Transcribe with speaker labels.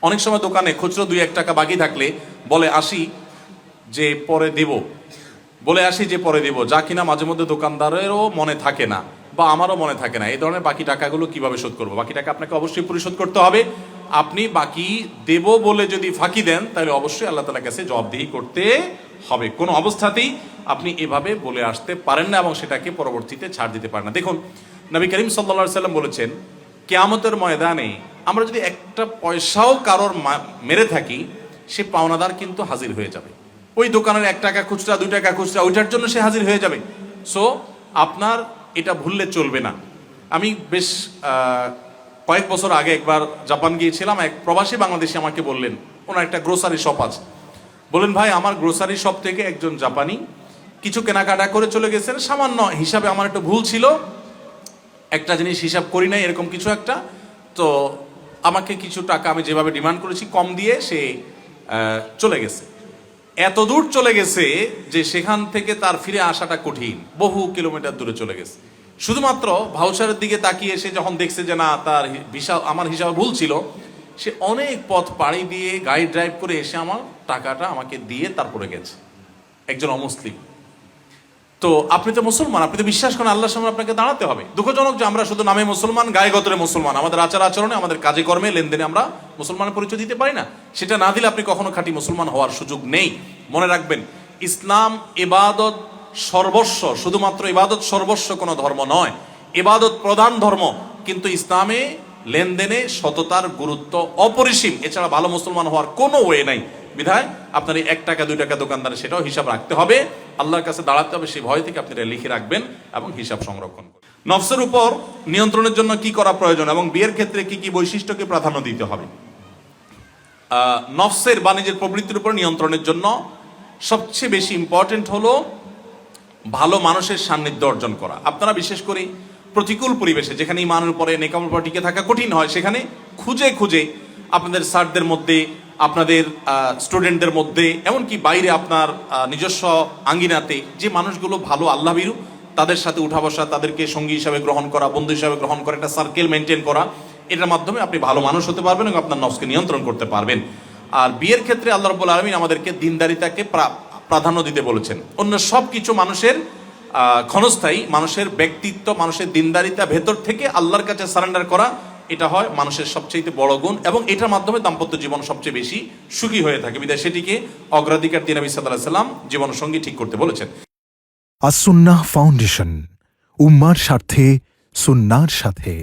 Speaker 1: অনেক সময় দোকানে খুচরো 2-1 টাকা বাকি থাকলে বলে আসি যে পরে দেব, যা কিনা মাঝে মধ্যে দোকানদারেরও মনে থাকে না বা আমারও মনে থাকে না। এই ধরনের বাকি টাকাগুলো কিভাবে শোধ করবো? বাকি টাকা আপনাকে অবশ্যই পরিশোধ করতে হবে। আপনি বাকি দেব বলে যদি ফাঁকি দেন তাহলে অবশ্যই আল্লাহ তাআলার কাছে জবাবদিহি করতে হবে। কোনো অবস্থাতেই আপনি এভাবে বলে আসতে পারেন না এবং সেটাকে পরবর্তীতে ছাড় দিতে পারেন না। দেখুন, নবী করিম সাল্লাল্লাহু আলাইহি সাল্লাম বলেছেন, কিয়ামতের ময়দানে আমরা যদি একটা পয়সাও কারোর মেরে থাকি, সে পাওনাদার কিন্তু হাজির হয়ে যাবে। ওই দোকানের 1 টাকা খুচরা, 2 টাকা খুচরা, ওইটার জন্য সে হাজির হয়ে যাবে। সো আপনার এটা ভুললে চলবে না। আমি বেশ কয়েক বছর আগে একবার জাপান গিয়েছিলাম। এক প্রবাসী বাংলাদেশি আমাকে বললেন, ওনার একটা গ্রোসারি শপ আছে, বলেন ভাই আমার গ্রোসারি শপ থেকে একজন জাপানি কিছু কেনাকাটা করে চলে গেছেন, সামান্য হিসাবে আমার একটু ভুল ছিল, একটা জিনিস হিসাব করি নাই, এরকম কিছু একটা, তো আমাকে কিছু টাকা আমি যেভাবে ডিমান্ড করেছি কম দিয়ে সে চলে গেছে। এত দূর চলে গেছে যে সেখান থেকে তার ফিরে আসাটা কঠিন, বহু কিলোমিটার দূরে চলে গেছে। শুধুমাত্র ভাউচারের দিকে তাকিয়ে সে যখন দেখছে যে না তার আমার হিসাবে ভুল ছিল, সে অনেক পথ পাড়ি দিয়ে গাড়ি ড্রাইভ করে এসে আমার টাকাটা আমাকে দিয়ে তারপরে গেছে, একজন অমুসলিম। তো আপনি তো মুসলমান, আপনি তো বিশ্বাস করেন আল্লাহর সামনে আপনাকে দাঁড়াতে হবে। দুঃখজনক যে আমরা শুধু নামে মুসলমান, গায়ে গতরে মুসলমান, আমাদের আচার আচরণে, আমাদের কাজে কর্মে, লেনদেনে আমরা মুসলমানের পরিচয় দিতে পারি না। সেটা না দিলে আপনি কখনো খাঁটি মুসলমান হওয়ার সুযোগ নেই। মনে রাখবেন, ইসলাম ইবাদত সর্বস্ব, শুধুমাত্র ইবাদত সর্বস্ব কোনো ধর্ম নয়, ইবাদত প্রধান ধর্ম, কিন্তু ইসলামে লেনদেনে সততার গুরুত্ব অপরিসীম। এছাড়া ভালো মুসলমান হওয়ার কোনো ওয়ে নাই। বিধায় আপনার এই 1 টাকা 2 টাকা দোকানদারে সেটাও হিসাব রাখতে হবে, আল্লাহর কাছে দাঁড়াতে হবে, সেই ভয় থেকে আপনি লিখে রাখবেন এবং হিসাব সংরক্ষণ করবেন। নফসের উপর নিয়ন্ত্রণের জন্য কি করা প্রয়োজন এবং বিয়ের ক্ষেত্রে কি কি বৈশিষ্ট্যকে প্রাধান্য দিতে হবে? নফসের বা নিজের প্রবৃত্তির উপর নিয়ন্ত্রণের জন্য সবচেয়ে বেশি ইম্পর্টেন্ট হলো ভালো মানুষের সান্নিধ্য অর্জন করা। আপনারা বিশেষ করে প্রতিকূল পরিবেশে, যেখানে ইমানের উপরে নেকামের উপর টিকে থাকা কঠিন হয়, সেখানে খুঁজে খুঁজে আপনাদের স্যারদের মধ্যে, আপনাদের স্টুডেন্টদের মধ্যে, এমনকি বাইরে আপনার নিজস্ব আঙ্গিনাতে যে মানুষগুলো ভালো আল্লাহভীরু, তাদের সাথে উঠা বসা, তাদেরকে সঙ্গী হিসাবে গ্রহণ করা, বন্ধু হিসাবে গ্রহণ করা, একটা সার্কেল মেনটেন করা, এটার মাধ্যমে আপনি ভালো মানুষ হতে পারবেন এবং আপনার নফসকে নিয়ন্ত্রণ করতে পারবেন। আর বিয়ের ক্ষেত্রে আল্লাহ রাব্বুল আলামিন আমাদেরকে দিনদারিতাকে প্রাধান্য দিতে বলেছেন। অন্য সব কিছু মানুষের ক্ষণস্থায়ী, মানুষের ব্যক্তিত্ব, মানুষের দিনদারিতা, ভেতর থেকে আল্লাহর কাছে সারেন্ডার করা, এটা হয় মানুষের সবচেয়ে বড় গুণ এবং এটার মাধ্যমে দাম্পত্য জীবন সবচেয়ে বেশি সুখী হয়ে থাকে। বিধায় সেটিকে অগ্রাধিকার দিয়ে নবী সাল্লাল্লাহু আলাইহি ওয়াসাল্লাম জীবনসঙ্গী ঠিক করতে বলেছেন।
Speaker 2: আস-সুন্নাহ ফাউন্ডেশন, উম্মার স্বার্থে সুন্নাহর সাথে।